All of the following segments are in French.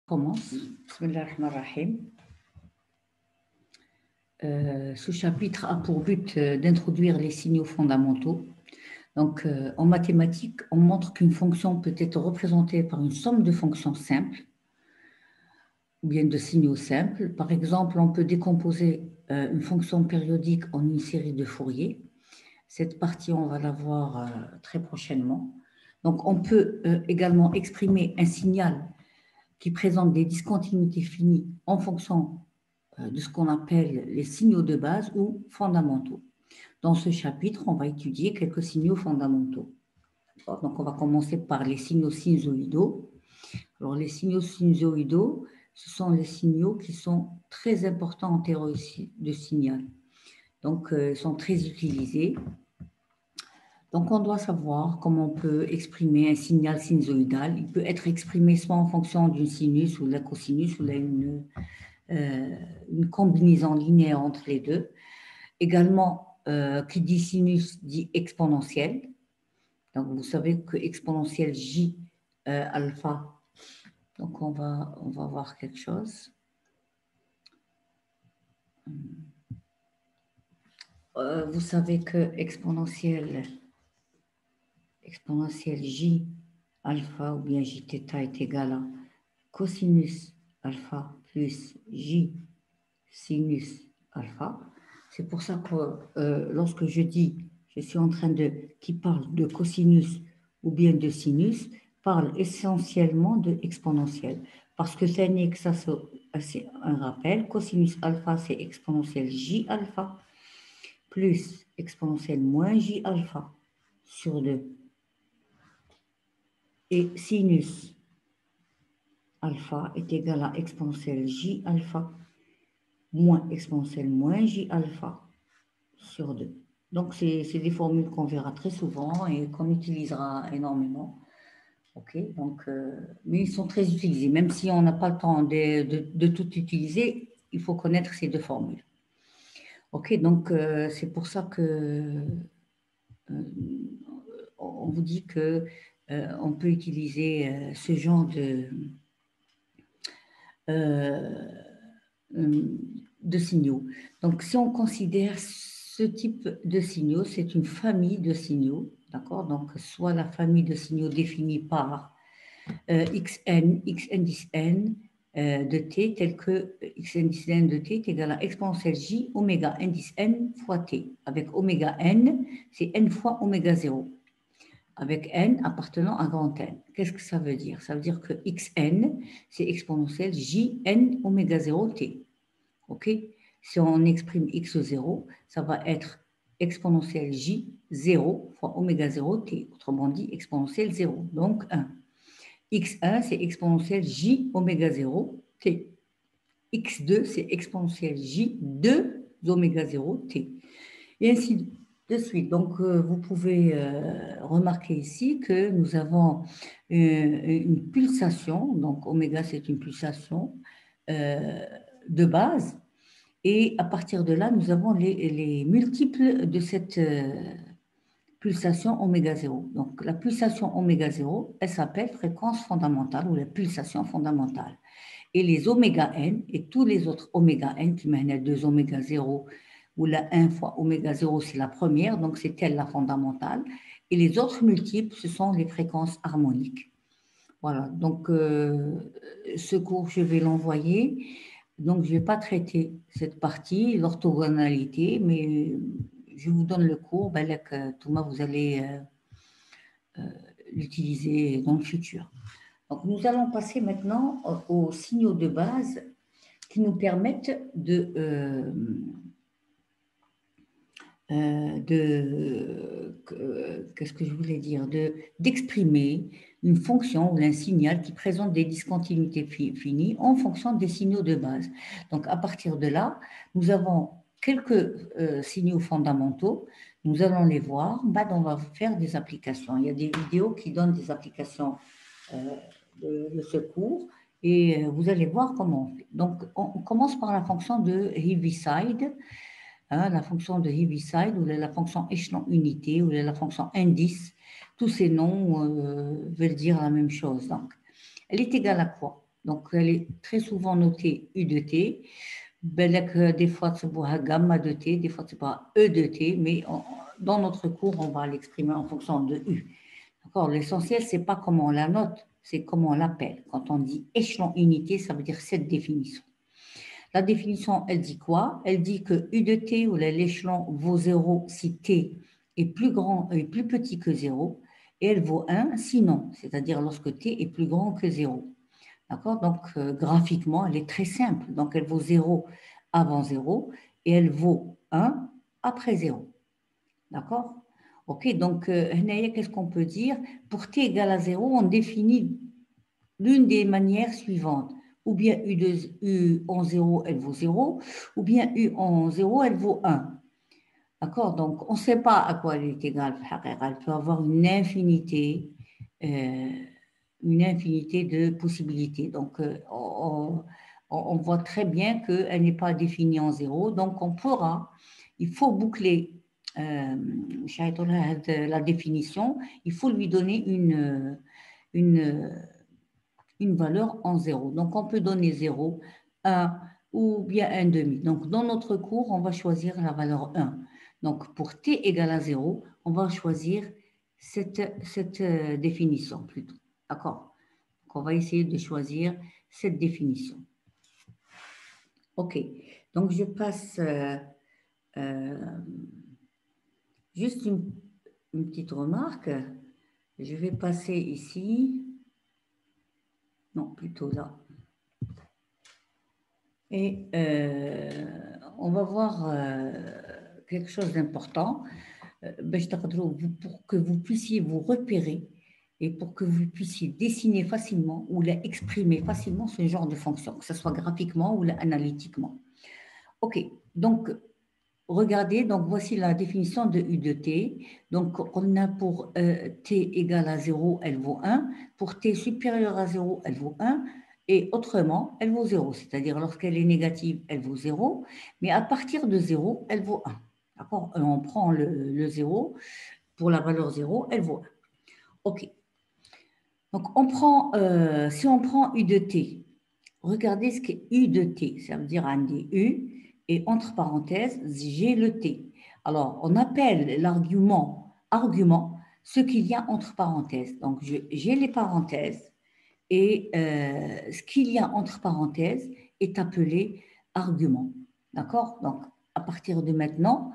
Commence. Bismillah ar-Rahman ar-Rahim. Ce chapitre a pour but d'introduire les signaux fondamentaux. Donc, en mathématiques, on montre qu'une fonction peut être représentée par une somme de fonctions simples ou bien de signaux simples. Par exemple, on peut décomposer une fonction périodique en une série de Fourier. Cette partie, on va la voir très prochainement. Donc, on peut également exprimer un signal qui présente des discontinuités finies en fonction de ce qu'on appelle les signaux de base ou fondamentaux. Dans ce chapitre, on va étudier quelques signaux fondamentaux. Donc, on va commencer par les signaux sinusoïdaux. Alors, les signaux sinusoïdaux, ce sont les signaux qui sont très importants en théorie de signal. Donc, ils sont très utilisés. Donc, on doit savoir comment on peut exprimer un signal sinusoïdal. Il peut être exprimé soit en fonction d'une sinus ou de la cosinus ou d'une combinaison linéaire entre les deux. Également, qui dit sinus dit exponentielle. Donc, vous savez que exponentielle J alpha. Donc, on va voir quelque chose. Vous savez que exponentielle J alpha ou bien J θ est égal à cosinus alpha plus J sinus alpha. C'est pour ça que lorsque je dis, je suis en train qui parle de cosinus ou bien de sinus, parle essentiellement de exponentielle. Parce que ça n'est que ça, c'est un rappel. Cosinus alpha, c'est exponentielle J alpha plus exponentielle moins J alpha sur 2. Et sinus alpha est égal à exponentielle J alpha moins exponentielle moins J alpha sur 2. Donc, c'est des formules qu'on verra très souvent et qu'on utilisera énormément. OK, donc, mais ils sont très utilisés. Même si on n'a pas le temps de tout utiliser, il faut connaître ces deux formules. OK, donc, c'est pour ça que on vous dit que on peut utiliser ce genre de signaux. Donc, si on considère ce type de signaux, c'est une famille de signaux, d'accord? Donc, soit la famille de signaux définie par x indice n de t, tel que x indice n de t est égal à exponentielle j oméga indice n fois t. Avec oméga n, c'est n fois oméga 0. Avec n appartenant à grand N. Qu'est-ce que ça veut dire? Ça veut dire que xn, c'est exponentielle jn oméga 0 t. OK? Si on exprime x0, ça va être exponentielle j0 fois oméga 0 t. Autrement dit, exponentielle 0, donc 1. x1, c'est exponentielle j oméga 0 t. x2, c'est exponentielle j2 oméga 0 t. Et ainsi de suite. Donc, vous pouvez remarquer ici que nous avons une pulsation. Donc, oméga, c'est une pulsation de base. Et à partir de là, nous avons les multiples de cette pulsation oméga 0. Donc, la pulsation oméga 0, elle s'appelle fréquence fondamentale ou la pulsation fondamentale. Et les oméga n et tous les autres oméga n qui mènent à 2 oméga 0 ou la 1 fois oméga 0, c'est la première, donc c'est elle la fondamentale. Et les autres multiples, ce sont les fréquences harmoniques. Voilà, donc ce cours, je vais l'envoyer. Donc, je ne vais pas traiter cette partie, l'orthogonalité, mais je vous donne le cours. Thomas, vous allez l'utiliser dans le futur. Donc, nous allons passer maintenant aux signaux de base qui nous permettent qu'est-ce que je voulais dire, d'exprimer une fonction ou un signal qui présente des discontinuités finies en fonction des signaux de base. Donc, à partir de là, nous avons quelques signaux fondamentaux. Nous allons les voir. On va faire des applications. Il y a des vidéos qui donnent des applications de ce cours et vous allez voir comment on fait. Donc, on commence par la fonction de Heaviside. La fonction de Heaviside, ou la fonction échelon unité, ou la fonction indice, tous ces noms veulent dire la même chose. Donc, elle est égale à quoi? Donc, elle est très souvent notée U de T. Des fois, c'est pour gamma de T, des fois, c'est pas E de T, mais dans notre cours, on va l'exprimer en fonction de U. D'accord? L'essentiel, c'est pas comment on la note, c'est comment on l'appelle. Quand on dit échelon unité, ça veut dire cette définition. La définition, elle dit quoi? Elle dit que U de T, ou l'échelon vaut 0 si T est plus grand et plus petit que 0, et elle vaut 1 sinon, c'est-à-dire lorsque T est plus grand que 0. D'accord? Donc, graphiquement, elle est très simple. Donc, elle vaut 0 avant 0 et elle vaut 1 après 0. D'accord? OK, donc, qu'est-ce qu'on peut dire? Pour t égale à 0, on définit l'une des manières suivantes. Ou bien U en 0, elle vaut 0, ou bien U en 0, elle vaut 1. D'accord? Donc, on ne sait pas à quoi elle est égale. Elle peut avoir euh, une infinité de possibilités. Donc, on voit très bien qu'elle n'est pas définie en 0. Donc, il faut boucler la définition, il faut lui donner une, une valeur en 0. Donc, on peut donner 0, 1 ou bien 1 demi. Donc, dans notre cours, on va choisir la valeur 1. Donc, pour t égale à 0, on va choisir cette définition plutôt. D'accord? Donc, on va essayer de choisir cette définition. OK. Donc, je passe juste une petite remarque. Je vais passer ici. Non, plutôt là. Et on va voir quelque chose d'important pour que vous puissiez vous repérer et pour que vous puissiez dessiner facilement ou exprimer facilement ce genre de fonction, que ce soit graphiquement ou analytiquement. OK, donc regardez, donc voici la définition de U de T. Donc on a pour T égale à 0, elle vaut 1. Pour T supérieur à 0, elle vaut 1. Et autrement, elle vaut 0. C'est-à-dire lorsqu'elle est négative, elle vaut 0. Mais à partir de 0, elle vaut 1. D'accord? On prend le 0. Pour la valeur 0, elle vaut 1. OK. Donc si on prend U de T, regardez ce qu'est U de T. Ça veut dire un des U. Et entre parenthèses, j'ai le T. Alors, on appelle l'argument argument ce qu'il y a entre parenthèses. Donc, j'ai les parenthèses et ce qu'il y a entre parenthèses est appelé argument. D'accord? Donc, à partir de maintenant,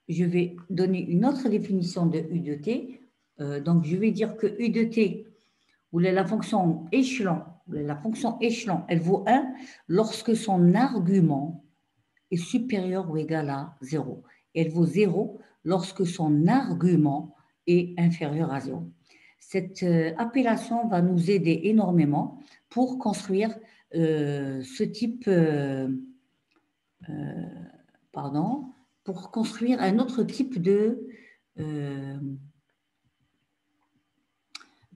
je vais donner une autre définition de U de T. Donc, je vais dire que U de T, où la fonction échelon, elle vaut 1 lorsque son argument est supérieur ou égal à 0. Elle vaut 0 lorsque son argument est inférieur à 0. Cette appellation va nous aider énormément pour construire ce type, pour construire un autre type de,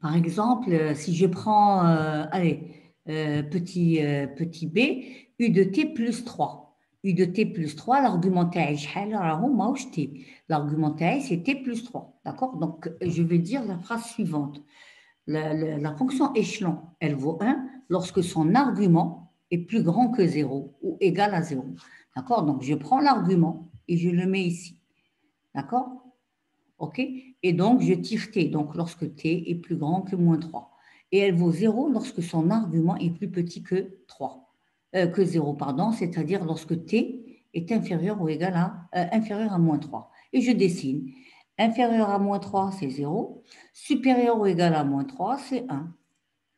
par exemple, si je prends, petit b, U de t plus 3. U de t plus 3, l'argument تاعي شحال راهو ماهوش t. L'argument تاعي c'est t plus 3. D'accord? Donc, je vais dire la phrase suivante. La fonction échelon, elle vaut 1 lorsque son argument est plus grand que 0 ou égal à 0. D'accord? Donc, je prends l'argument et je le mets ici. D'accord? OK? Et donc, je tire t, donc lorsque t est plus grand que moins 3. Et elle vaut 0 lorsque son argument est plus petit que 3, que 0, pardon, c'est-à-dire lorsque t est inférieur ou égal à, inférieur à moins 3. Et je dessine. Inférieur à moins 3, c'est 0. Supérieur ou égal à moins 3, c'est 1.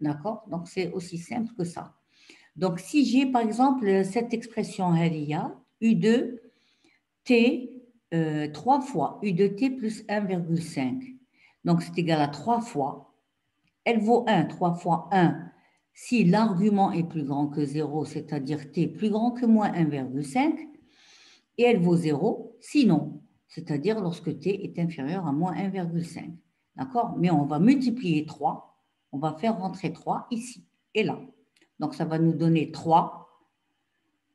D'accord? Donc, c'est aussi simple que ça. Donc, si j'ai, par exemple, cette expression, U de t 3 fois U de t plus 1,5. Donc, c'est égal à 3 fois. Elle vaut 1, 3 fois 1. Si l'argument est plus grand que 0, c'est-à-dire t plus grand que moins 1,5, et elle vaut 0, sinon, c'est-à-dire lorsque t est inférieur à moins 1,5. D'accord? Mais on va multiplier 3, on va faire rentrer 3 ici et là. Donc, ça va nous donner 3,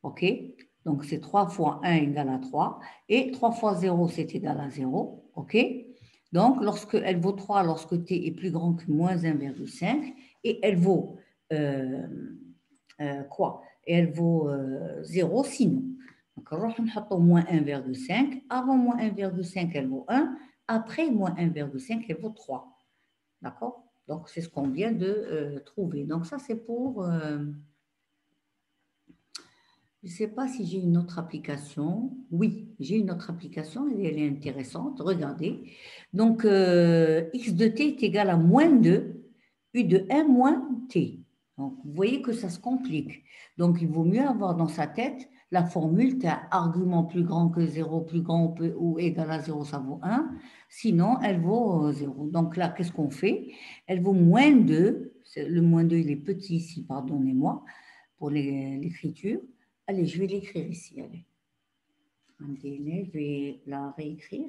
OK? Donc, c'est 3 fois 1 égale à 3. Et 3 fois 0, c'est égal à 0. OK? Donc, lorsqu'elle vaut 3, lorsque t est plus grand que moins 1,5, et elle vaut quoi? Et elle vaut 0 sinon. Donc, on moins 1,5. Avant moins 1,5, elle vaut 1. Après moins 1,5, elle vaut 3. D'accord? Donc, c'est ce qu'on vient de trouver. Donc, ça, c'est pour... je ne sais pas si j'ai une autre application. Oui, j'ai une autre application et elle est intéressante. Regardez. Donc, x de t est égal à moins 2, u de 1 moins t. Donc, vous voyez que ça se complique. Donc, il vaut mieux avoir dans sa tête la formule, tu as argument plus grand que 0, plus grand ou égal à 0, ça vaut 1. Sinon, elle vaut 0. Donc là, qu'est-ce qu'on fait? Elle vaut moins 2. Le moins 2, il est petit ici, pardonnez-moi, pour l'écriture. Allez, je vais l'écrire ici. Allez. Un délai, je vais la réécrire.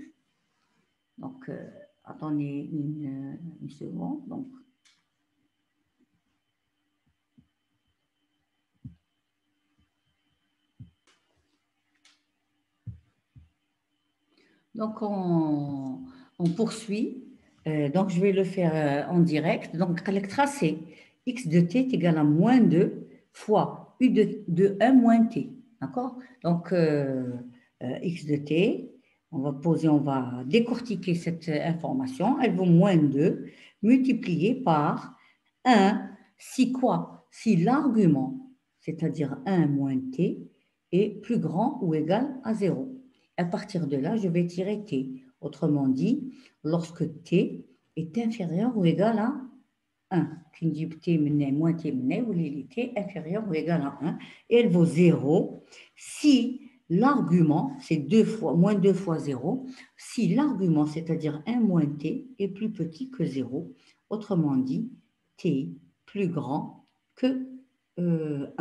Donc, attendez une seconde. Donc on poursuit. Donc, je vais le faire en direct. Donc, avec tracé, x de t est égal à moins 2 fois u de 1 moins t. D'accord? Donc, x de t, on va décortiquer cette information. Elle vaut moins 2 multiplié par 1 si quoi? Si l'argument, c'est-à-dire 1 moins t, est plus grand ou égal à 0. À partir de là, je vais tirer t. Autrement dit, lorsque t est inférieur ou égal à 1. Qui dit t moins t ou t inférieur ou égal à 1. Et elle vaut 0 si l'argument, c'est moins 2 fois 0, si l'argument, c'est-à-dire 1 moins t, est plus petit que 0. Autrement dit, t plus grand que 1.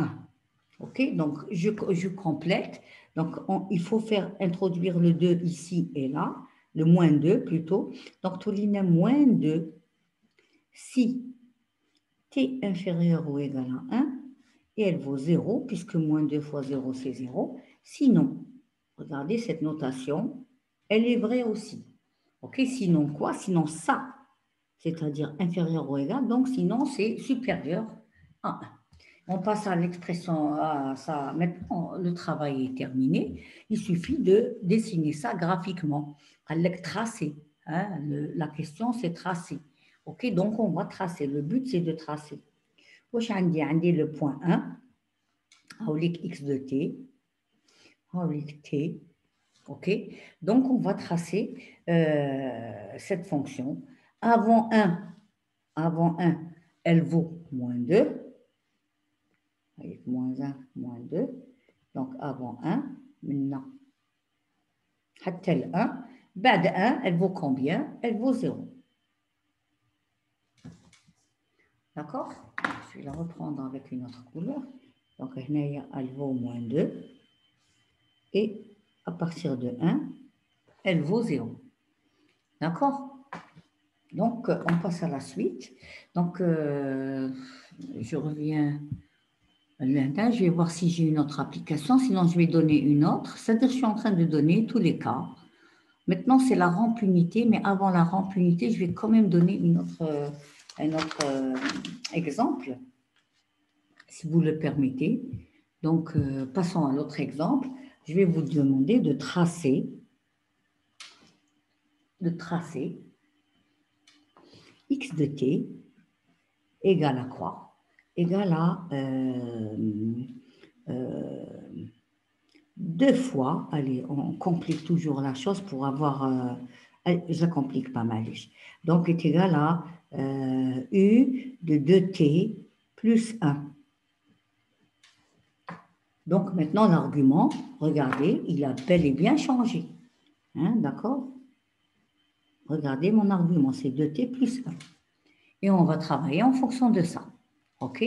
OK, donc je complète. Donc, il faut faire introduire le 2 ici et là, le moins 2 plutôt. Donc, Tolina moins 2 si t inférieur ou égal à 1 et elle vaut 0 puisque moins 2 fois 0 c'est 0. Sinon, regardez cette notation, elle est vraie aussi. OK, sinon quoi? Sinon ça, c'est-à-dire inférieur ou égal, donc sinon c'est supérieur à 1. On passe à l'expression, à ça. Maintenant, le travail est terminé. Il suffit de dessiner ça graphiquement. Avec tracer. Hein, la question, c'est tracer. OK, donc on va tracer. Le but, c'est de tracer. عندي le point 1. X de t. T. OK, donc on va tracer cette fonction. Avant 1, elle vaut moins 2. Avec moins 1, moins 2. Donc, avant 1, maintenant, حتى 1, بعد 1, elle vaut combien? Elle vaut 0. D'accord? Je vais la reprendre avec une autre couleur. Donc, elle vaut moins 2. Et à partir de 1, elle vaut 0. D'accord? Donc, on passe à la suite. Donc, je reviens là, je vais voir si j'ai une autre application, sinon je vais donner une autre. C'est-à-dire que je suis en train de donner tous les cas. Maintenant, c'est la rampe unité, mais avant la rampe unité, je vais quand même donner un autre exemple, si vous le permettez. Donc, passons à l'autre exemple. Je vais vous demander de tracer x de t égale à quoi? Égale à 2 fois, allez, on complique toujours la chose pour avoir, je la complique pas mal. Donc, est égal à U de 2t plus 1. Donc, maintenant, l'argument, regardez, il a bel et bien changé. Hein, d'accord? Regardez mon argument, c'est 2t plus 1. Et on va travailler en fonction de ça. OK?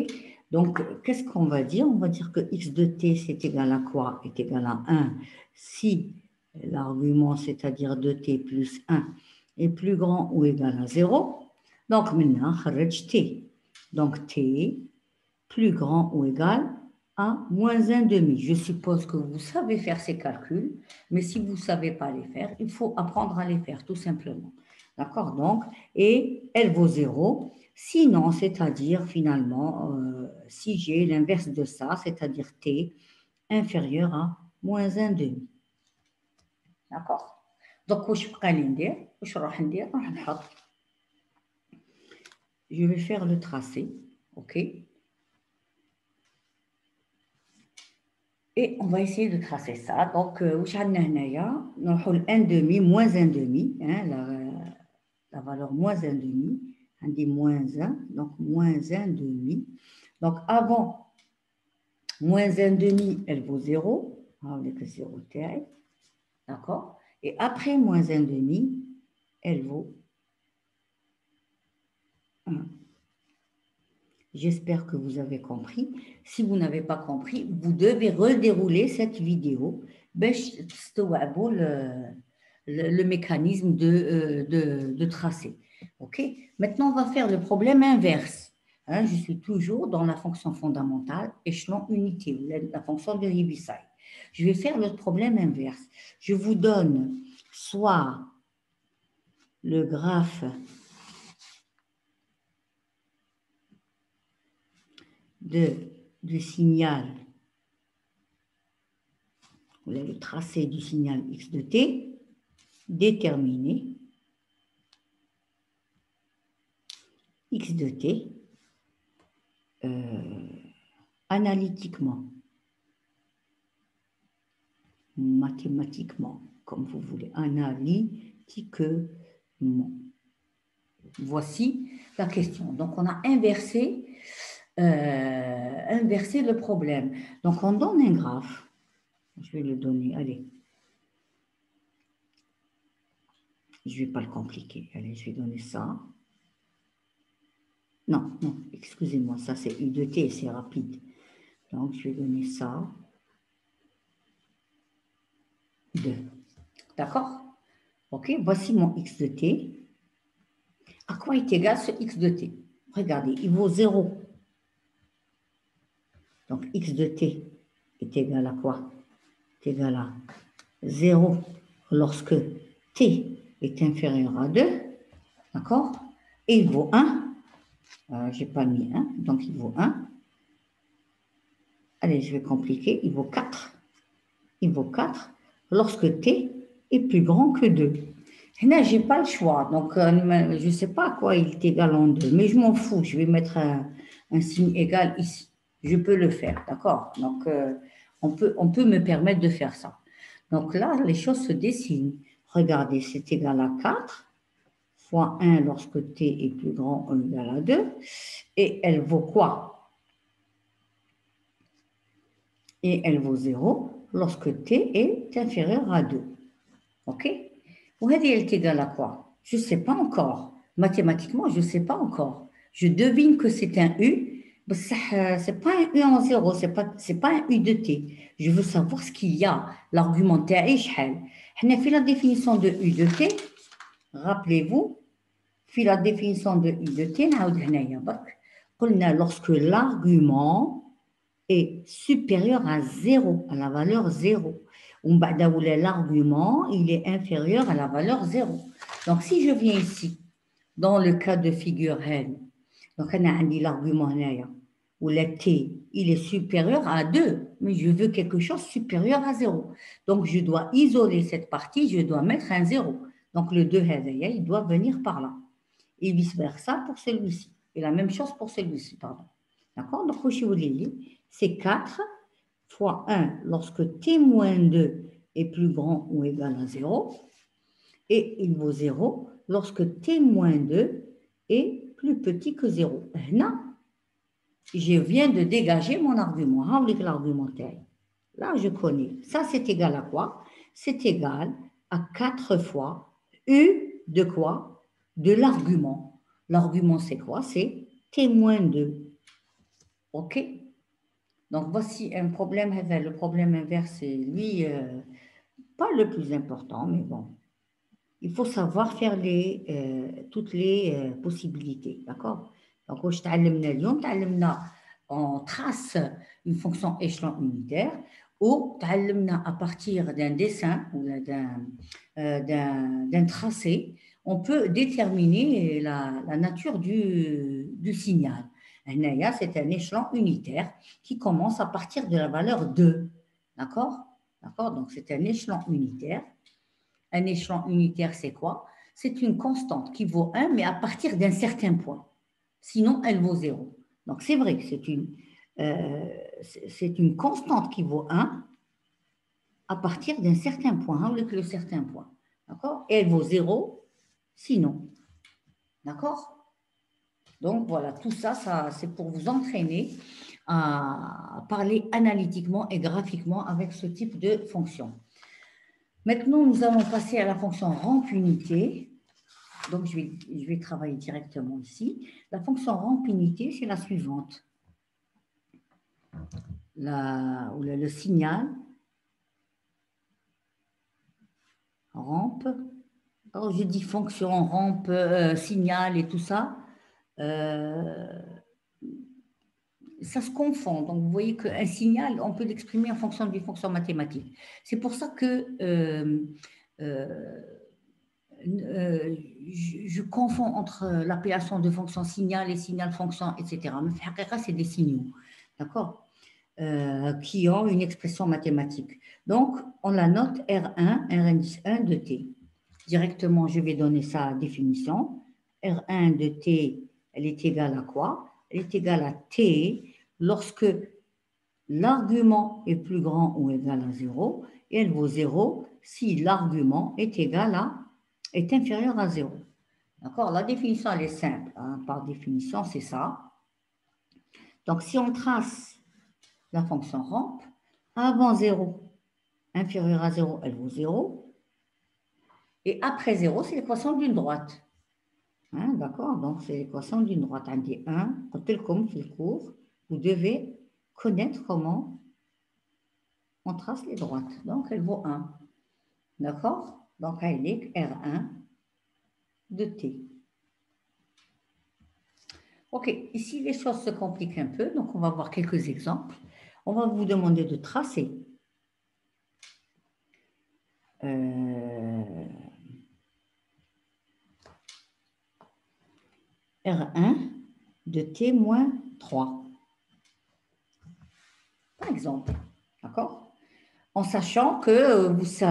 Donc, qu'est-ce qu'on va dire? On va dire que x de t, c'est égal à quoi? Est égal à 1 si l'argument, c'est-à-dire 2t plus 1, est plus grand ou égal à 0. Donc, maintenant, t. Donc, t plus grand ou égal à moins 1,5. Je suppose que vous savez faire ces calculs, mais si vous ne savez pas les faire, il faut apprendre à les faire, tout simplement. D'accord? Donc, et elle vaut 0. Sinon, c'est-à-dire finalement, si j'ai l'inverse de ça, c'est-à-dire t inférieur à moins 1 demi. D'accord? Donc, je vais faire le tracé, ok? Et on va essayer de tracer ça. Donc, واش عندنا هنايا نروحوا ل 1 demi moins 1 demi, hein, la valeur moins 1 demi, on dit moins 1, donc moins 1 demi. Donc, avant moins 1 demi, elle vaut 0. Avec 0 terre. D'accord? Et après moins 1 demi, elle vaut 1. J'espère que vous avez compris. Si vous n'avez pas compris, vous devez redérouler cette vidéo pour le mécanisme de tracé. OK? Maintenant, on va faire le problème inverse. Hein, je suis toujours dans la fonction fondamentale, échelon unité, la fonction de Heaviside. Je vais faire le problème inverse. Je vous donne soit le graphe du signal, le tracé du signal x de t, déterminé x de t analytiquement, mathématiquement, comme vous voulez, analytiquement. Voici la question. Donc, on a inversé le problème. Donc, on donne un graphe. Je vais le donner, allez. Je ne vais pas le compliquer. Allez, je vais donner ça. Non, non, excusez-moi, ça c'est U de t, c'est rapide. Donc, je vais donner ça. 2. D'accord? Ok, voici mon x de t. À quoi est égal ce x de t? Regardez, il vaut 0. Donc, x de t est égal à quoi? Est égal à 0 lorsque t est inférieur à 2. D'accord? Et il vaut 1. Je n'ai pas mis 1, donc il vaut 1. Allez, je vais compliquer. Il vaut 4. Il vaut 4 lorsque t est plus grand que 2. Là, je n'ai pas le choix. Donc, je ne sais pas à quoi il est égal en 2, mais je m'en fous. Je vais mettre un signe égal ici. Je peux le faire, d'accord? Donc, on peut me permettre de faire ça. Donc là, les choses se dessinent. Regardez, c'est égal à 4 fois 1 lorsque t est plus grand ou égal à 2. Et elle vaut quoi? Et elle vaut 0 lorsque t est inférieur à 2. OK? Ou elle est égale à quoi? Je ne sais pas encore. Mathématiquement, je ne sais pas encore. Je devine que c'est un U. Ce n'est pas un U en 0, ce n'est pas un U de t. Je veux savoir ce qu'il y a. L'argumentaire est شحال. On a fait la définition de U de t. Rappelez-vous, fait la définition de U de t. Lorsque l'argument est supérieur à 0, à la valeur 0. L'argument, il est inférieur à la valeur 0. Donc, si je viens ici, dans le cas de figure N, donc on a dit l'argument où le t, il est supérieur à 2, mais je veux quelque chose supérieur à 0. Donc, je dois isoler cette partie, je dois mettre un 0. Donc, le 2, il doit venir par là. Et vice-versa pour celui-ci. Et la même chose pour celui-ci, pardon. D'accord? Donc, c'est 4 fois 1 lorsque t-2 est plus grand ou égal à 0, et il vaut 0 lorsque t-2 est plus petit que 0. Là, je viens de dégager mon argument. L'argumentaire. Là, je connais. Ça, c'est égal à quoi? C'est égal à 4 fois U de quoi? De l'argument. L'argument, c'est quoi? C'est t-2. OK? Donc, voici un problème. Le problème inverse, c'est lui, pas le plus important, mais bon. Il faut savoir faire toutes les possibilités, d'accord? Donc, on trace une fonction échelon unitaire ou à partir d'un dessin ou d'un tracé, on peut déterminer la nature du du signal. C'est un échelon unitaire qui commence à partir de la valeur 2. D'accord? D'accord? Donc, c'est un échelon unitaire. Un échelon unitaire, c'est quoi? C'est une constante qui vaut 1, mais à partir d'un certain point. Sinon, elle vaut 0. Donc, c'est vrai que c'est une constante qui vaut 1 à partir d'un certain point, avec le certain point. D'accord? Et elle vaut 0, sinon. D'accord? Donc, voilà, tout ça, c'est pour vous entraîner à parler analytiquement et graphiquement avec ce type de fonction. Maintenant, nous allons passer à la fonction rampe unité. Donc, je vais travailler directement ici. La fonction rampe unité, c'est la suivante. Le signal rampe. Alors, je dis fonction, rampe, signal et tout ça. Ça se confond. Donc, vous voyez qu'un signal, on peut l'exprimer en fonction d'une fonction mathématique. C'est pour ça que je confonds entre l'appellation de fonction signal et signal fonction, etc. Mais c'est des signaux, d'accord, qui ont une expression mathématique. Donc, on la note R1, R indice 1 de T. Directement, je vais donner sa définition. R1 de T, elle est égale à quoi? Elle est égale à T lorsque l'argument est plus grand ou égal à 0, et elle vaut 0 si l'argument est inférieur à 0. D'accord? La définition, elle est simple. Hein? Par définition, c'est ça. Donc, si on trace la fonction rampe, avant 0, inférieur à 0, elle vaut 0. Et après 0, c'est l'équation d'une droite. Hein? D'accord? Donc, c'est l'équation d'une droite. Un des 1, comme le cours, vous devez connaître comment on trace les droites. Donc, elle vaut 1. D'accord? Donc, elle est R1 de T. OK, ici, les choses se compliquent un peu. Donc, on va voir quelques exemples. On va vous demander de tracer R1 de T moins 3. Par exemple. D'accord? En sachant que vous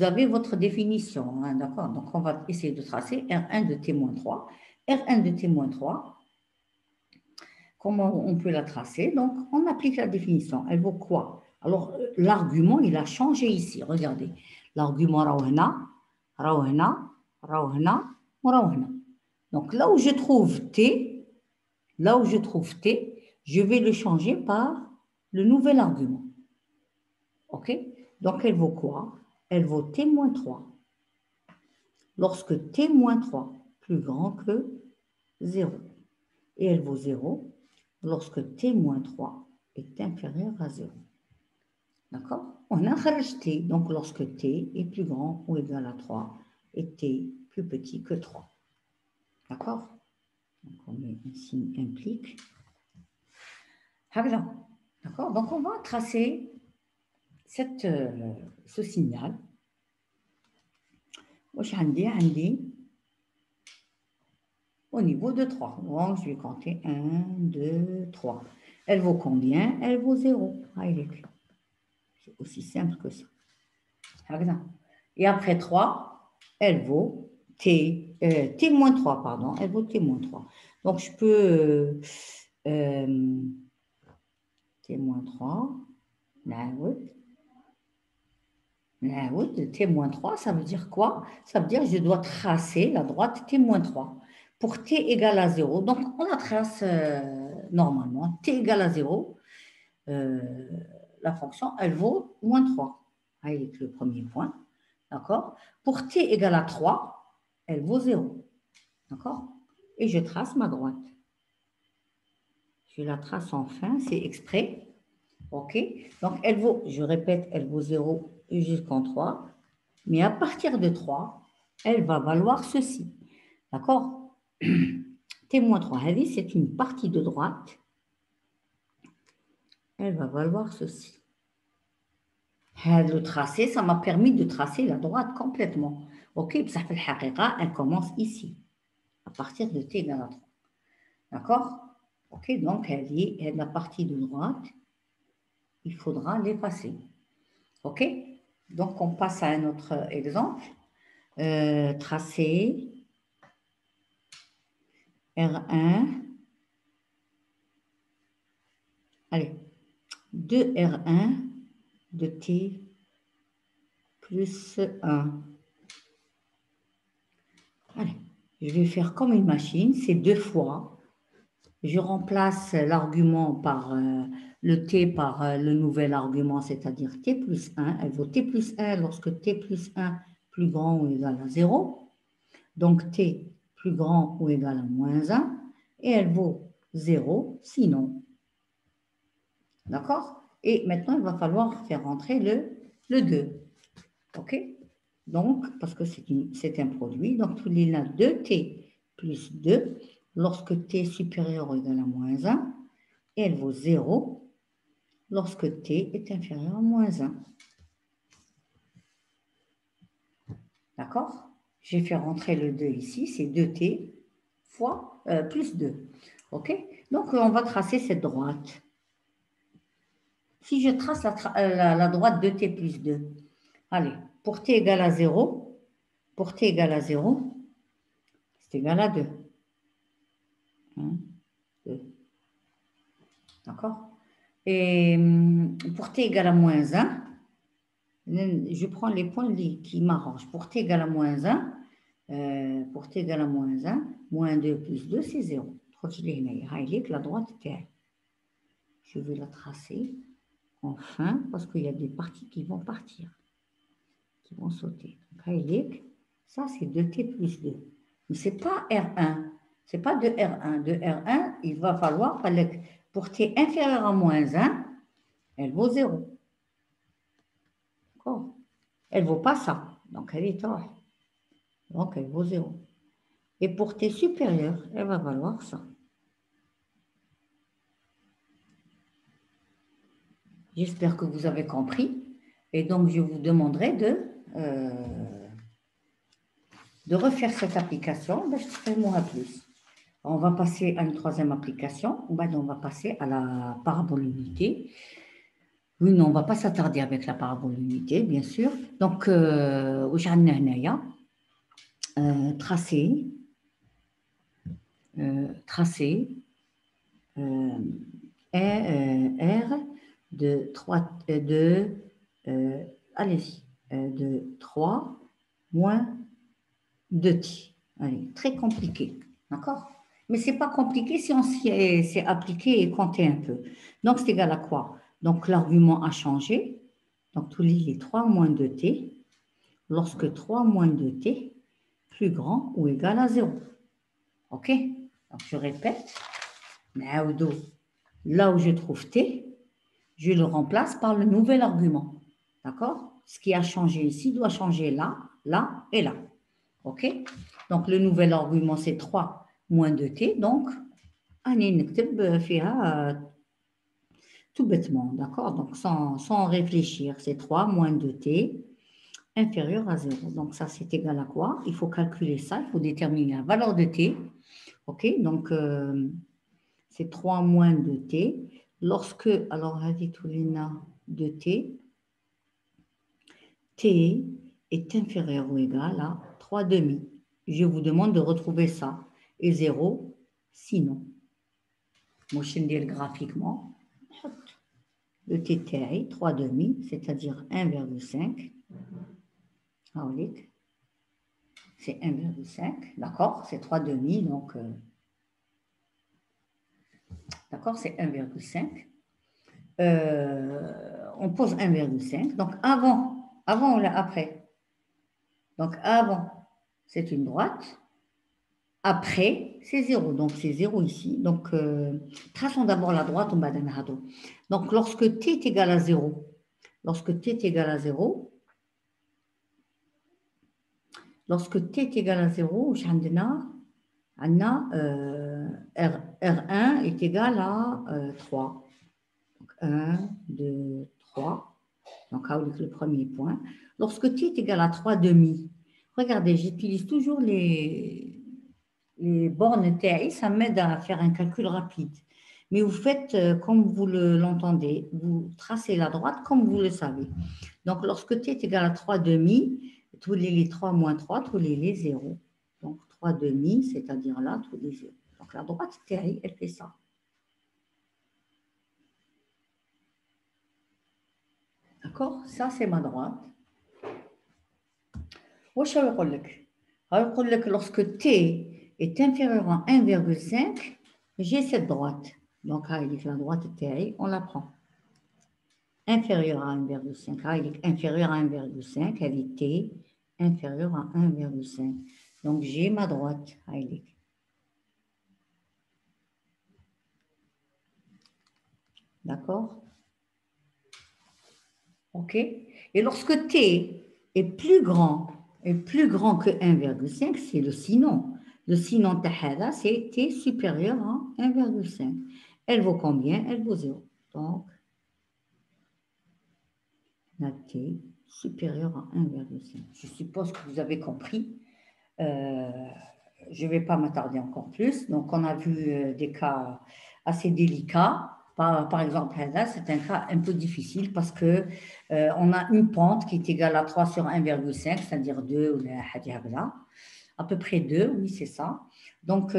avez votre définition. Hein, d'accord? Donc, on va essayer de tracer R1 de T moins 3. R1 de T moins 3. Comment on peut la tracer? Donc, on applique la définition. Elle vaut quoi? Alors, l'argument, il a changé ici. Regardez. L'argument Rauhna, Rauhna, Rauhna, Rauhna. Donc, là où je trouve T, je vais le changer par le nouvel argument. OK? Donc, elle vaut quoi? Elle vaut T moins 3. Lorsque T moins 3 plus grand que 0. Et elle vaut 0 lorsque T moins 3 est inférieur à 0. D'accord? On a rajouté, donc lorsque T est plus grand ou égal à 3 et T plus petit que 3. D'accord? Donc on met un signe implique. D'accord? Donc on va tracer ce signal. Au niveau de 3. Donc, je vais compter 1, 2, 3. Elle vaut combien? Elle vaut 0. C'est aussi simple que ça. Et après 3, elle vaut T, moins 3, pardon. Elle vaut T moins 3. Donc, je peux T moins 3. T moins 3, ça veut dire quoi? Ça veut dire que je dois tracer la droite T moins 3 pour T égale à 0. Donc, on la trace normalement. T égale à 0, la fonction, elle vaut moins 3. Avec le premier point. D'accord? Pour T égale à 3, elle vaut 0. D'accord? Et je trace ma droite. Je la trace enfin, c'est exprès. OK? Donc, elle vaut, je répète, elle vaut 0 jusqu'en 3. Mais à partir de 3, elle va valoir ceci. D'accord? T-3, c'est une partie de droite. Elle va valoir ceci. Le tracé, ça m'a permis de tracer la droite complètement. OK? Elle commence ici, à partir de T égale à 3. D'accord? OK, donc elle est la partie de droite, il faudra l'effacer. OK? Donc on passe à un autre exemple. Tracer R1. Allez, 2R1 de T plus 1. Allez, je vais faire comme une machine, c'est 2 fois. Je remplace l'argument par le t par le nouvel argument, c'est-à-dire t plus 1. Elle vaut t plus 1 lorsque t plus 1 plus grand ou égal à 0. Donc t plus grand ou égal à moins 1. Et elle vaut 0 sinon. D'accord? Et maintenant, il va falloir faire rentrer le 2. OK? Donc, parce que c'est un produit, donc il est là 2t plus 2 lorsque t est supérieur ou égal à moins 1, et elle vaut 0 lorsque t est inférieur à moins 1. D'accord? J'ai fait rentrer le 2 ici, c'est 2t fois plus 2. OK? Donc, on va tracer cette droite. Si je trace la droite de t plus 2, allez, pour t égale à 0, pour t égale à 0, c'est égal à 2. 1, 2. D'accord? Et pour t égale à moins 1, je prends les points qui m'arrangent. Pour t égale à moins 1, pour t égale à moins 1, moins 2 plus 2, c'est 0. La droite est. Je vais la tracer enfin parce qu'il y a des parties qui vont partir, qui vont sauter. Donc, ça, c'est 2t plus 2. Mais ce n'est pas R1. Ce n'est pas de R1. De R1, il va falloir, pour t inférieur à moins 1, elle vaut 0. D'accord? Elle ne vaut pas ça. Donc, elle est tort. Donc, elle vaut 0. Et pour t supérieur, elle va valoir ça. J'espère que vous avez compris. Et donc, je vous demanderai de refaire cette application. Ben, je ferai moins plus. On va passer à une troisième application. Ben, on va passer à la parabole unité. Oui, non, on ne va pas s'attarder avec la parabole unité, bien sûr. Donc, tracer R de 3, allez-y, de 3 moins 2t. Allez, très compliqué, d'accord? Mais ce n'est pas compliqué si on s'y appliqué et compté un peu. Donc, c'est égal à quoi? Donc, l'argument a changé. Donc, tout est 3 moins 2t lorsque 3 moins 2t plus grand ou égal à 0. OK? Donc, je répète. Là où je trouve t, je le remplace par le nouvel argument. D'accord? Ce qui a changé ici doit changer là, là et là. OK? Donc, le nouvel argument, c'est 3 moins 2t. Donc, tout bêtement. D'accord? Donc, sans réfléchir, c'est 3 moins 2t inférieur à 0. Donc, ça, c'est égal à quoi? Il faut calculer ça. Il faut déterminer la valeur de t. OK? Donc, c'est 3 moins 2t. Lorsque, alors, Haditulina de t, t est inférieur ou égal à 3 demi. Je vous demande de retrouver ça. Et 0, sinon. Moi, je vais dire graphiquement. Le t est 3 demi, c'est-à-dire 1,5. C'est 1,5. D'accord? C'est 3 demi, donc... d'accord? C'est 1,5. On pose 1,5. Donc, avant ou après? Donc, avant, c'est une droite. Après, c'est 0. Donc, c'est 0 ici. Donc, traçons d'abord la droite. Donc, lorsque t est égal à 0, lorsque t est égal à 0, lorsque t est égal à 0, R1 est égal à 3. Donc, 1, 2, 3. Donc, avec le premier point. Lorsque t est égal à 3 demi, regardez, j'utilise toujours les les bornes TI, ça m'aide à faire un calcul rapide. Mais vous faites comme vous l'entendez, vous tracez la droite comme vous le savez. Donc, lorsque t est égal à 3 demi, tous les 3 moins 3, tous les 0. Donc, 3 demi, c'est-à-dire là, tous les 0. Donc, la droite TI, elle fait ça. D'accord? Ça, c'est ma droite. Lorsque t est inférieur à 1,5, j'ai cette droite. Donc, avec la droite TI, on la prend. Inférieur à 1,5. Inférieur à 1,5, elle est t inférieure à 1,5. Donc, j'ai ma droite. D'accord? OK? Et lorsque t est plus grand que 1,5, c'est le sinon. Le sinon tahada, c'est t supérieur à 1,5. Elle vaut combien? Elle vaut 0. Donc, la t supérieure à 1,5. Je suppose que vous avez compris. Je ne vais pas m'attarder encore plus. Donc, on a vu des cas assez délicats. Par exemple, là, c'est un cas un peu difficile parce que on a une pente qui est égale à 3 sur 1,5, c'est-à-dire 2 ou à peu près 2, oui, c'est ça. Donc,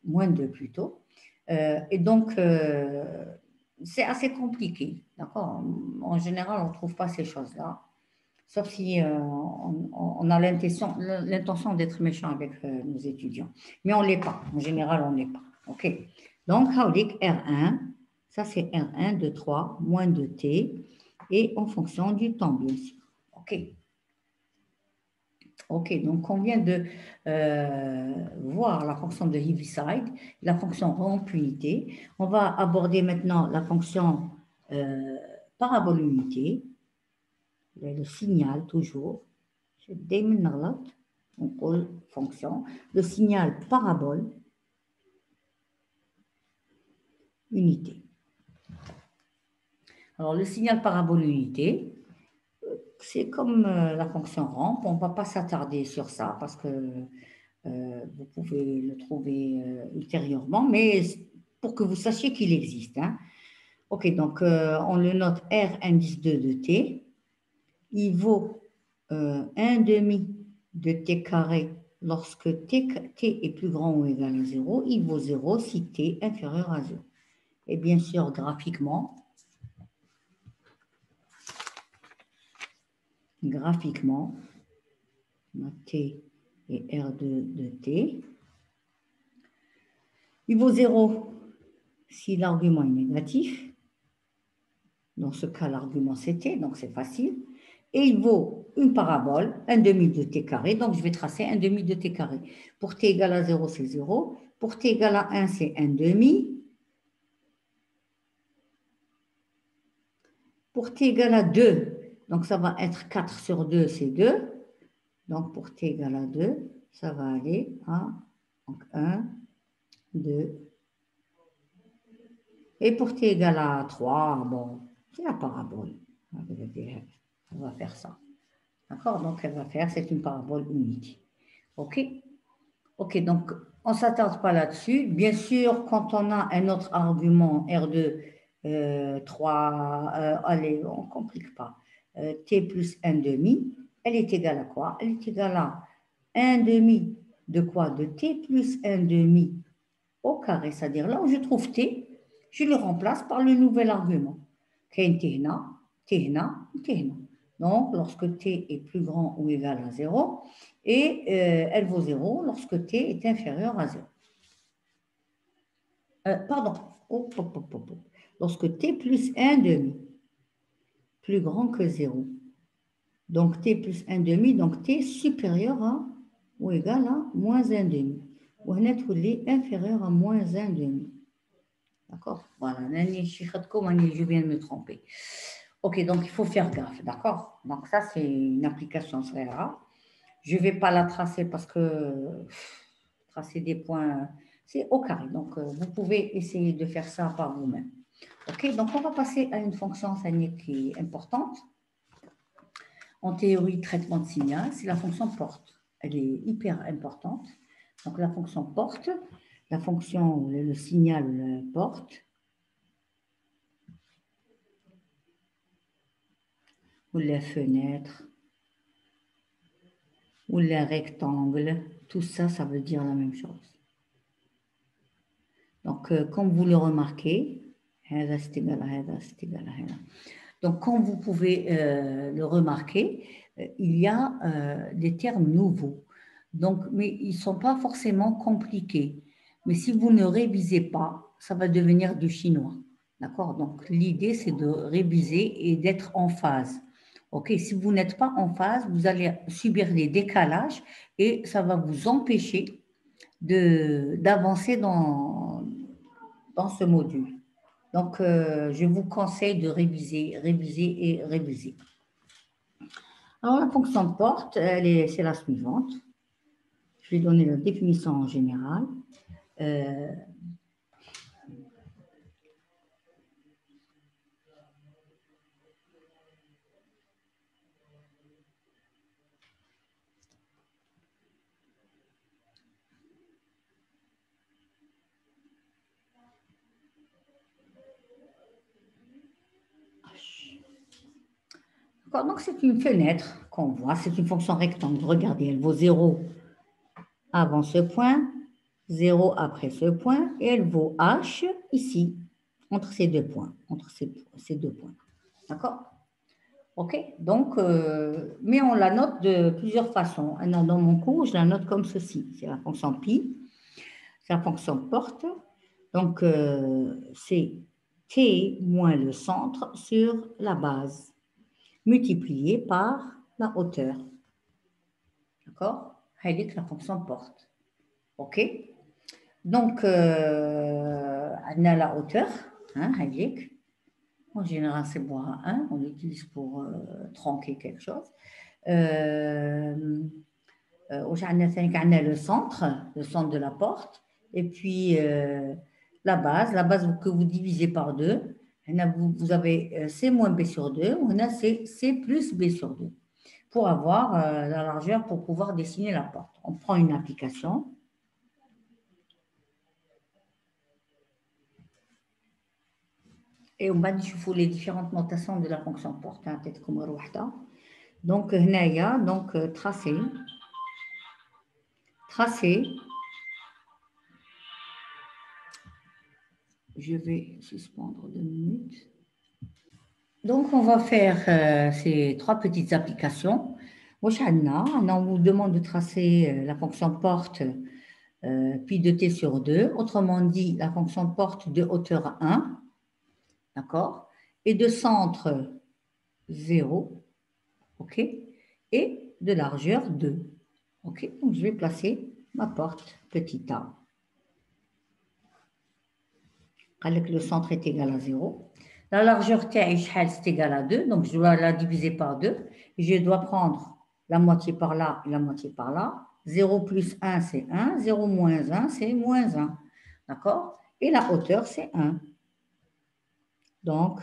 moins 2 plutôt. Et donc, c'est assez compliqué, d'accord? En général, on ne trouve pas ces choses-là. Sauf si on a l'intention d'être méchant avec nos étudiants. Mais on ne l'est pas. En général, on ne l'est pas. OK. Donc, R1, ça c'est R1 de 3 moins de T, et en fonction du temps, bien sûr. OK. OK, donc on vient de voir la fonction de Heaviside, la fonction rampe unité. On va aborder maintenant la fonction parabole unité. Le signal toujours, on fonction, le signal parabole unité. Alors le signal parabole unité, c'est comme la fonction rampe, on ne va pas s'attarder sur ça parce que vous pouvez le trouver ultérieurement, mais pour que vous sachiez qu'il existe. Hein. Ok, donc on le note R indice 2 de T, il vaut 1 demi de t carré lorsque t est plus grand ou égal à 0, il vaut 0 si t est inférieur à 0. Et bien sûr, graphiquement, t et R2 de t, il vaut 0 si l'argument est négatif. Dans ce cas, l'argument c'est t, donc c'est facile. Et il vaut une parabole, 1 demi de t carré, donc je vais tracer 1 demi de t carré. Pour t égale à 0, c'est 0. Pour t égale à 1, c'est 1 demi. Pour t égale à 2, donc ça va être 4 sur 2, c'est 2. Donc pour t égale à 2, ça va aller à donc 1, 2. Et pour t égale à 3, bon, c'est la parabole. Elle va faire ça. D'accord? Donc elle va faire, c'est une parabole unique. OK? OK, donc on ne s'attarde pas là-dessus. Bien sûr, quand on a un autre argument, R2, 3, allez, on ne complique pas. T plus 1 demi, elle est égale à quoi? Elle est égale à 1 demi de quoi? De T plus 1 demi au carré. C'est-à-dire là où je trouve T, je le remplace par le nouvel argument. Kain Tehna, Tehna, Tehna. Donc, lorsque t est plus grand ou égal à 0, et elle vaut 0 lorsque t est inférieur à 0. Pardon, lorsque t plus 1 demi, plus grand que 0. Donc, t plus 1 demi, donc t supérieur à ou égal à moins 1 demi. Ou est inférieur à moins 1 demi. D'accord? Voilà, je viens de me tromper. Ok, donc il faut faire gaffe, d'accord? Donc ça, c'est une application très rare. Je ne vais pas la tracer parce que tracer des points, c'est au carré. Donc, vous pouvez essayer de faire ça par vous-même. Ok, donc on va passer à une fonction qui est importante. En théorie, traitement de signal, c'est la fonction porte. elle est hyper importante. Donc, la fonction porte, la fonction, le signal porte, ou la fenêtre, ou le rectangle, tout ça, ça veut dire la même chose. Donc, comme vous le remarquez, donc, comme vous pouvez le remarquer, il y a des termes nouveaux. Donc, mais ils ne sont pas forcément compliqués. Mais si vous ne révisez pas, ça va devenir du chinois. D'accord? Donc, l'idée, c'est de réviser et d'être en phase. OK? Si vous n'êtes pas en phase, vous allez subir des décalages et ça va vous empêcher d'avancer dans ce module. Donc, je vous conseille de réviser, réviser et réviser. Alors, la fonction porte, c'est la suivante. Je vais donner la définition en général. Donc, c'est une fenêtre qu'on voit, c'est une fonction rectangle. Regardez, elle vaut 0 avant ce point, 0 après ce point, et elle vaut h ici, entre ces deux points. D'accord? OK? Donc, mais on la note de plusieurs façons. Dans mon cours, je la note comme ceci. C'est la fonction pi, c'est la fonction porte. Donc, c'est t moins le centre sur la base, multiplié par la hauteur. D'accord? C'est la fonction porte. OK? Donc, on a la hauteur, hein, en général, c'est bois 1, on l'utilise pour tronquer quelque chose. On a le centre de la porte, et puis la base que vous divisez par 2. Vous avez C moins B sur 2, on a C plus B sur 2, pour avoir la largeur pour pouvoir dessiner la porte. On prend une application. Et on va voir les différentes notations de la fonction porte. Donc, tracé. Je vais suspendre 2 minutes. Donc, on va faire ces 3 petites applications. On vous demande de tracer la fonction porte pi de t sur 2. Autrement dit, la fonction porte de hauteur 1. D'accord? Et de centre 0. OK? Et de largeur 2. OK? Donc, je vais placer ma porte petit a. Le centre est égal à 0. La largeur T est égale à 2. Donc, je dois la diviser par 2. Et je dois prendre la moitié par là et la moitié par là. 0 plus 1, c'est 1. 0 moins 1, c'est moins 1. D'accord? Et la hauteur, c'est 1. Donc,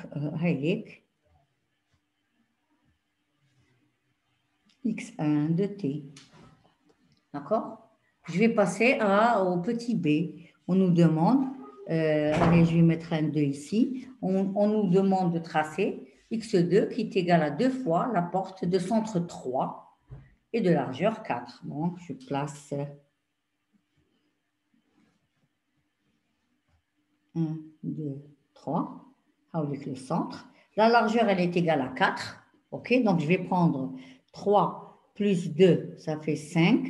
x1 de t. D'accord? Je vais passer au petit b. On nous demande, allez, je vais mettre un 2 ici. On nous demande de tracer x2 qui est égal à 2 fois la porte de centre 3 et de largeur 4. Donc, je place 1, 2, 3. Avec le centre. La largeur, elle est égale à 4. OK? Donc, je vais prendre 3 plus 2, ça fait 5.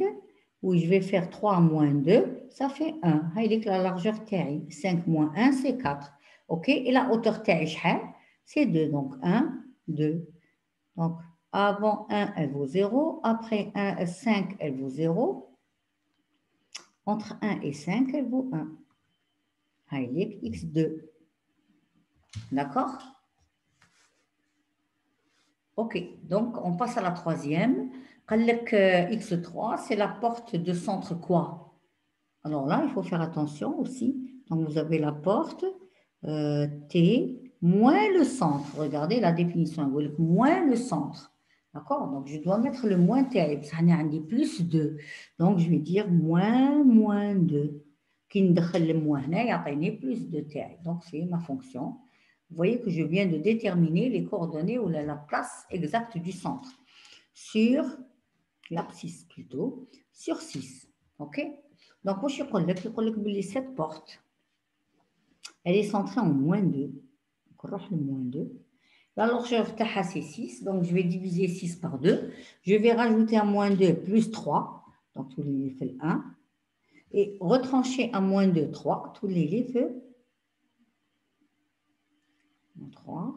Ou je vais faire 3 moins 2, ça fait 1. Avec la largeur TI. 5 moins 1, c'est 4. OK? Et la hauteur TI, c'est 2. Donc, 1, 2. Donc, avant 1, elle vaut 0. Après 1, 5, elle vaut 0. Entre 1 et 5, elle vaut 1. Avec x2. D'accord? OK, donc on passe à la troisième. X3, c'est la porte de centre quoi? Alors là, il faut faire attention aussi. Donc vous avez la porte T moins le centre. Regardez la définition, moins le centre. D'accord? Donc, je dois mettre le moins TI. Ça en est plus 2. Donc, je vais dire moins 2. Qui ندخل le moins هنا يعطيني plus de TI. Donc, c'est ma fonction. Vous voyez que je viens de déterminer les coordonnées ou la place exacte du centre sur l'abscisse plutôt, sur 6. OK? Donc, moi, je vais cette porte, elle est centrée en moins 2. Donc, le moins 2. La largeur c'est 6, donc je vais diviser 6 par 2. Je vais rajouter un moins 2 plus 3, donc tous les fait 1. Et retrancher un moins 2, 3, tous les fait 3,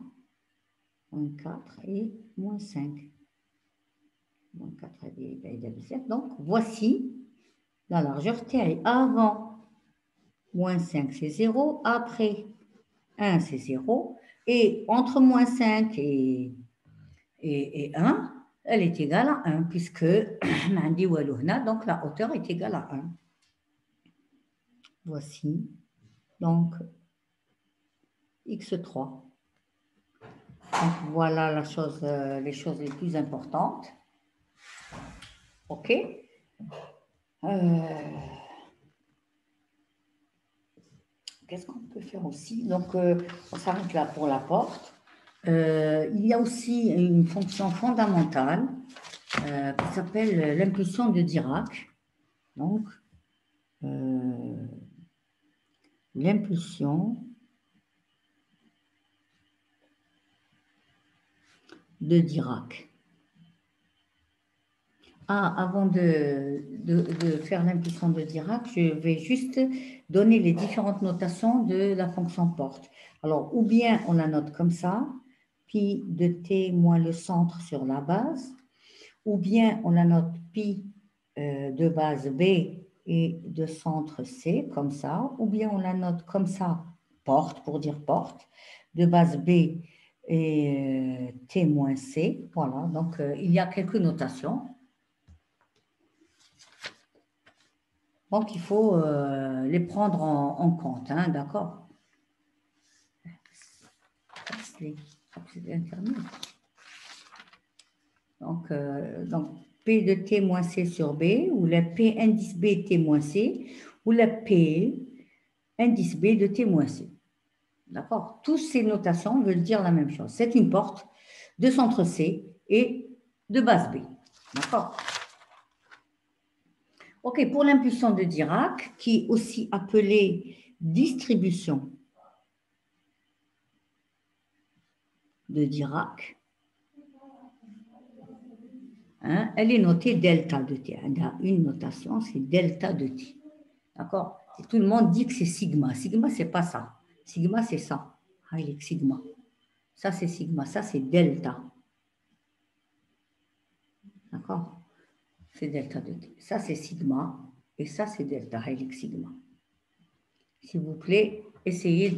moins 4 et moins 5. Moins 4 et 7. Donc voici la largeur T. Avant, moins 5 c'est 0, après 1 c'est 0. Et entre moins 5 et 1, elle est égale à 1, puisque donc la hauteur est égale à 1. Voici donc x3. Donc voilà les choses les plus importantes. OK. Qu'est-ce qu'on peut faire aussi? Donc, on s'arrête là pour la porte. Il y a aussi une fonction fondamentale qui s'appelle l'impulsion de Dirac. Donc, l'impulsion de Dirac. Avant de faire l'impulsion de Dirac, je vais juste donner les différentes notations de la fonction porte. Alors, ou bien on la note comme ça, pi de t moins le centre sur la base, ou bien on la note pi de base B et de centre C, comme ça, ou bien on la note comme ça, porte, pour dire porte, de base B et T moins C. Voilà, donc il y a quelques notations. Donc il faut les prendre en compte, hein, d'accord? Donc, P de T moins C sur B, ou la P indice B T moins C, ou la P indice B de T moins C. D'accord? Toutes ces notations veulent dire la même chose. C'est une porte de centre C et de base B. D'accord? OK, pour l'impulsion de Dirac, qui est aussi appelée distribution de Dirac, hein, elle est notée delta de T. Elle a une notation, c'est delta de T. D'accord? Et tout le monde dit que c'est sigma. Sigma, c'est pas ça. Sigma, c'est ça. Sigma. Ça, c'est sigma. Ça, c'est delta. D'accord? C'est delta de T. Ça, c'est sigma. Et ça, c'est delta. Sigma. S'il vous plaît, essayez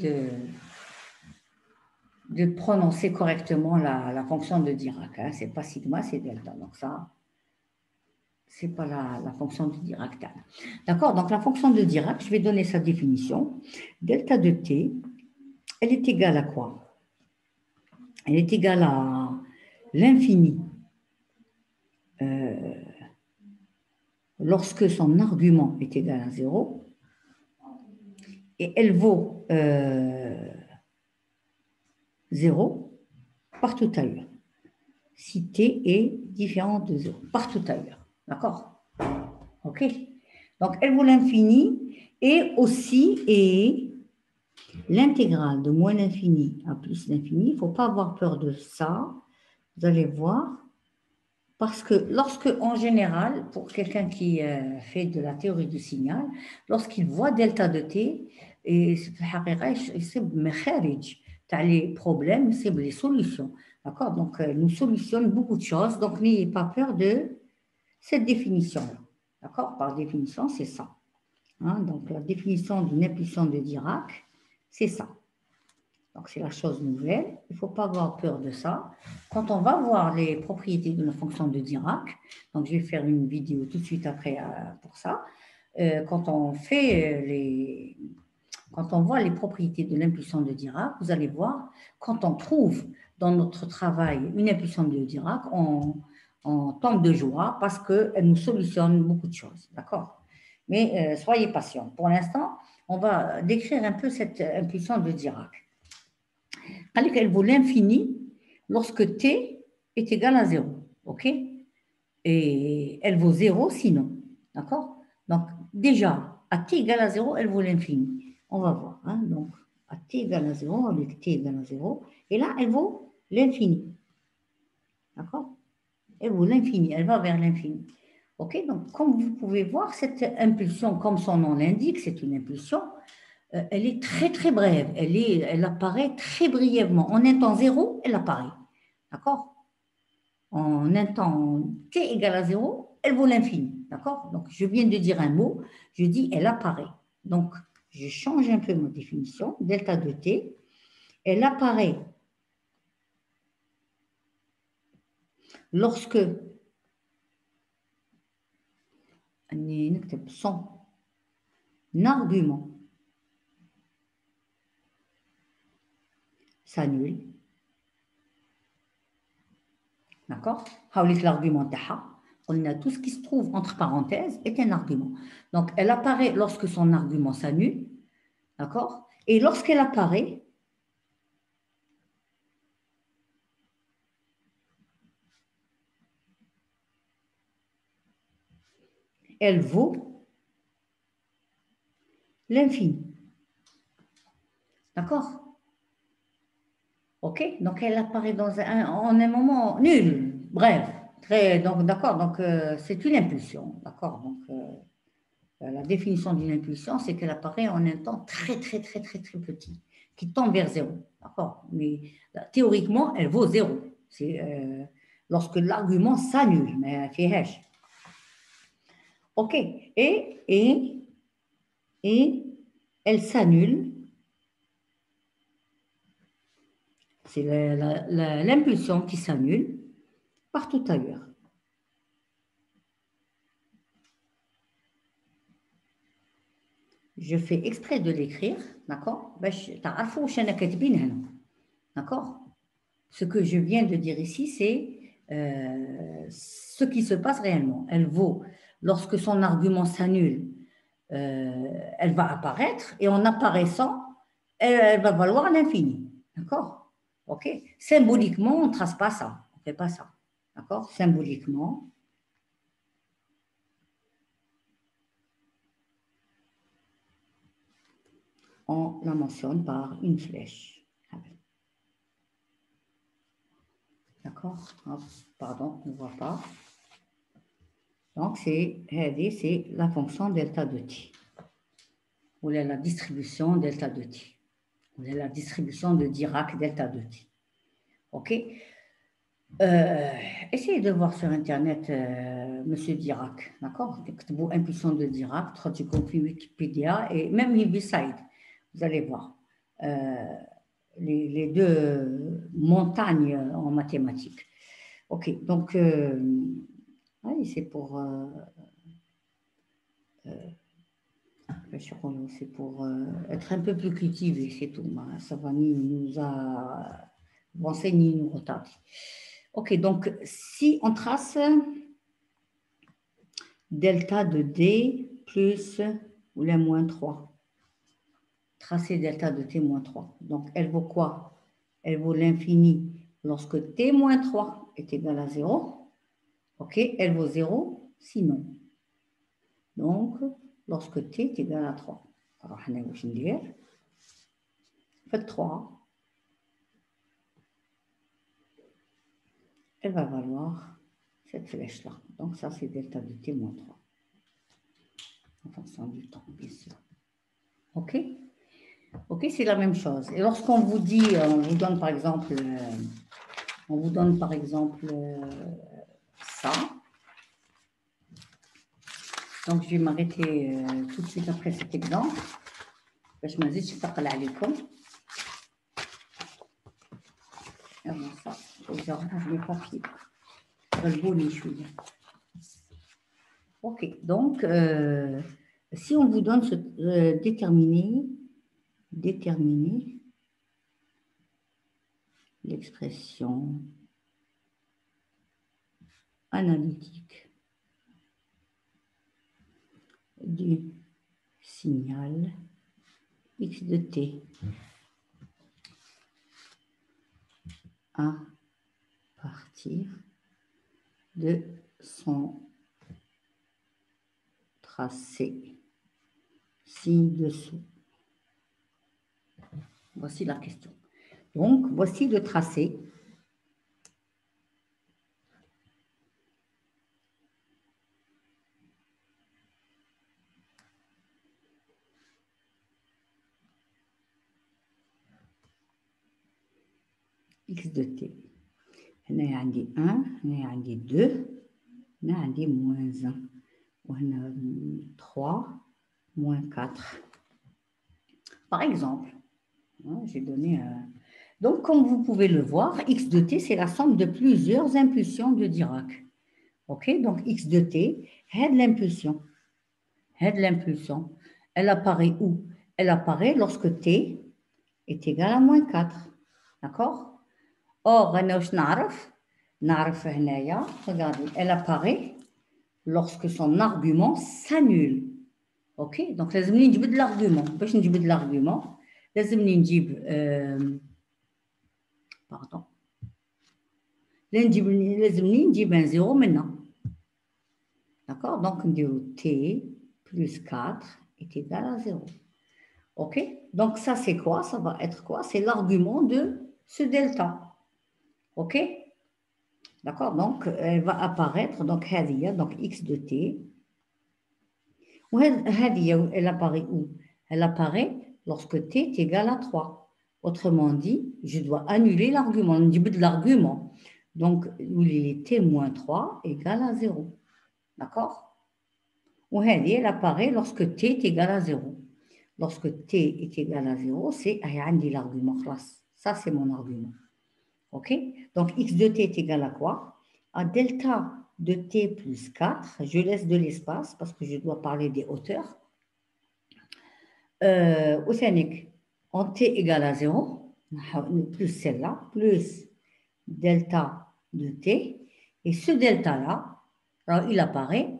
de prononcer correctement la fonction de Dirac. Hein. Ce n'est pas sigma, c'est delta. Donc ça, ce n'est pas la fonction de Dirac. D'accord? Donc la fonction de Dirac, je vais donner sa définition. Delta de T, elle est égale à quoi? Elle est égale à l'infini lorsque son argument est égal à 0, et elle vaut 0 partout ailleurs. Si t est différent de 0, partout ailleurs. D'accord? OK? Donc, elle vaut l'infini et aussi et l'intégrale de moins l'infini à plus l'infini. Il ne faut pas avoir peur de ça. Vous allez voir. Parce que lorsque, en général, pour quelqu'un qui fait de la théorie du signal, lorsqu'il voit delta de t, et c'est les problèmes, c'est les solutions. D'accord? Donc, nous solutionnons beaucoup de choses. Donc, n'ayez pas peur de cette définition-là. D'accord? Par définition, c'est ça. Hein? Donc, la définition d'une impulsion de Dirac, c'est ça. Donc, c'est la chose nouvelle. Il ne faut pas avoir peur de ça. Quand on va voir les propriétés de la fonction de Dirac, donc je vais faire une vidéo tout de suite après pour ça. Quand Quand on voit les propriétés de l'impulsion de Dirac, vous allez voir, quand on trouve dans notre travail une impulsion de Dirac, on tombe de joie parce qu'elle nous solutionne beaucoup de choses. D'accord? Mais soyez patient. Pour l'instant, on va décrire un peu cette impulsion de Dirac. Elle vaut l'infini lorsque t est égal à 0. OK? Et elle vaut 0 sinon. D'accord? Donc, déjà, à t égale à 0, elle vaut l'infini. On va voir. Hein? Donc, à t égale à 0, avec t égale à 0. Et là, elle vaut l'infini. D'accord? Elle vaut l'infini. Elle va vers l'infini. OK? Donc, comme vous pouvez voir, cette impulsion, comme son nom l'indique, c'est une impulsion, elle est très, très brève. Elle apparaît très brièvement. En un temps 0, elle apparaît. D'accord? En un temps t égale à 0, elle vaut l'infini. D'accord? Donc, je viens de dire un mot, je dis elle apparaît. Donc, je change un peu ma définition. Delta de t, elle apparaît lorsque son argument s'annule. D'accord? L'argument on a tout ce qui se trouve entre parenthèses est un argument. Donc, elle apparaît lorsque son argument s'annule. D'accord? Et lorsqu'elle apparaît, elle vaut l'infini. D'accord? OK? Donc, elle apparaît en un moment nul, bref. Donc, d'accord, donc c'est une impulsion. D'accord? Donc, la définition d'une impulsion, c'est qu'elle apparaît en un temps très, très, très, très, très petit, qui tend vers 0. D'accord? Mais théoriquement, elle vaut 0. C'est lorsque l'argument s'annule, mais fait hash. OK. Et elle s'annule. C'est l'impulsion qui s'annule partout ailleurs. Je fais exprès de l'écrire, d'accord? D'accord? Ce que je viens de dire ici, c'est ce qui se passe réellement. Elle vaut, lorsque son argument s'annule, elle va apparaître, et en apparaissant, elle va valoir l'infini. D'accord? OK? Symboliquement, on ne trace pas ça. On ne fait pas ça. D'accord? Symboliquement, on la mentionne par une flèche. D'accord? Pardon, on ne voit pas. Donc, c'est la fonction delta de t. Ou la distribution delta de t. Ou la distribution de Dirac delta de t. OK? Essayez de voir sur Internet Monsieur Dirac. D'accord? Impulsion de Dirac, traduction Wikipédia et même Heaviside. Vous allez voir. Les deux montagnes en mathématiques. OK, donc, oui, c'est pour être un peu plus cultivé, c'est tout. Ça va nous avancer ni nous retarder. OK, donc, si on trace delta de D plus ou la moins 3, tracer delta de T moins 3. Donc, elle vaut quoi? Elle vaut l'infini lorsque T moins 3 est égal à 0. OK, elle vaut 0 sinon. Donc, lorsque T est égal à 3. Alors, faites 3. Elle va valoir cette flèche-là. Donc, ça, c'est delta de T moins 3. En fonction du temps, bien sûr. OK? OK, c'est la même chose. Et lorsqu'on vous dit, on vous donne par exemple ça. Donc, je vais m'arrêter tout de suite après cet exemple. باش ما نزيدش نثقل عليكم. Avant ça, je range mes papiers. غلبوني شوية. OK, donc, si on vous donne ce déterminé déterminer l'expression analytique du signal x de t à partir de son tracé ci-dessous. Voici la question. Donc, voici le tracé. X de t. هنا عندي 1, هنا عندي 2, هنا عندي moins 1. وهنا 3, moins 4. Par exemple, j'ai donné... Donc, comme vous pouvez le voir, x de t, c'est la somme de plusieurs impulsions de Dirac. OK? Donc, x de t, c'est l'impulsion. Elle apparaît où? Elle apparaît lorsque t est égal à moins 4. D'accord? Or, regardez, elle apparaît lorsque son argument s'annule. OK? Donc, لازمني نجبد l'argument. باش نجبد l'argument, لازمني نجيب pardon. لازمني نجيب un 0 maintenant. D'accord? Donc, on dit t plus 4 est égal à 0. OK? Donc, ça, c'est quoi? Ça va être quoi? C'est l'argument de ce delta. OK? D'accord? Donc, elle va apparaître, donc, x de t. Elle apparaît où? Elle apparaît lorsque t est égal à 3. Autrement dit, je dois annuler l'argument. On dit de l'argument. Donc, il est t moins 3 égale à 0. D'accord? Elle apparaît lorsque t est égal à 0. Lorsque t est égal à 0, c'est l'argument. Ça, c'est mon argument. OK? Donc, x de t est égal à quoi? À delta de t plus 4. Je laisse de l'espace parce que je dois parler des hauteurs. Océanique, en t égale à 0, plus celle-là, plus delta de t. Et ce delta-là, il apparaît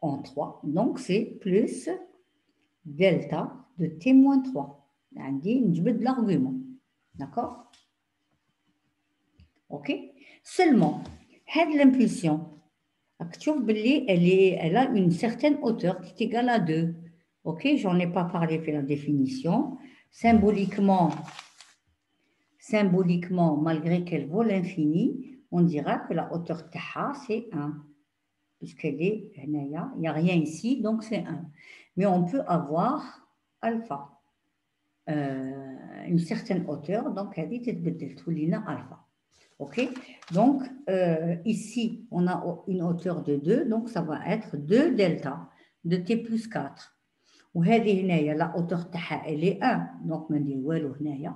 en 3. Donc, c'est plus delta de t moins 3. On dit de l'argument. D'accord? OK? Seulement, l'impulsion, elle a une certaine hauteur qui est égale à 2. OK? J'en ai pas parlé, fait la définition. Symboliquement, malgré qu'elle vaut l'infini, on dira que la hauteur taha, c'est 1. Puisqu'elle est, il n'y a rien ici, donc c'est 1. Mais on peut avoir alpha, une certaine hauteur, donc elle dit alpha. OK? Donc, ici, on a une hauteur de 2, donc ça va être 2 delta de t plus 4. وهذه هنايا la hauteur تاعها elle est 1, donc ما ندير والو هنايا.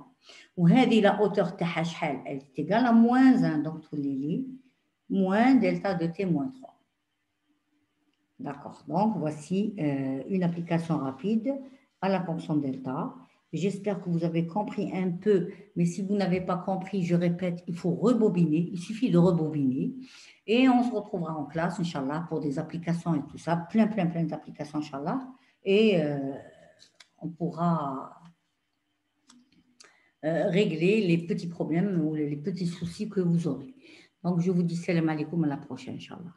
وهذه la hauteur تاعها شحال elle est égale à moins 1, donc تولي لي moins delta de t moins 3. D'accord, donc voici une application rapide à la fonction delta. J'espère que vous avez compris un peu, mais si vous n'avez pas compris, je répète, il faut rebobiner, il suffit de rebobiner. Et on se retrouvera en classe, Inch'Allah, pour des applications et tout ça, plein d'applications, Inch'Allah. Et on pourra régler les petits problèmes ou les petits soucis que vous aurez. Donc, je vous dis salam alaikum, à la prochaine, Inch'Allah.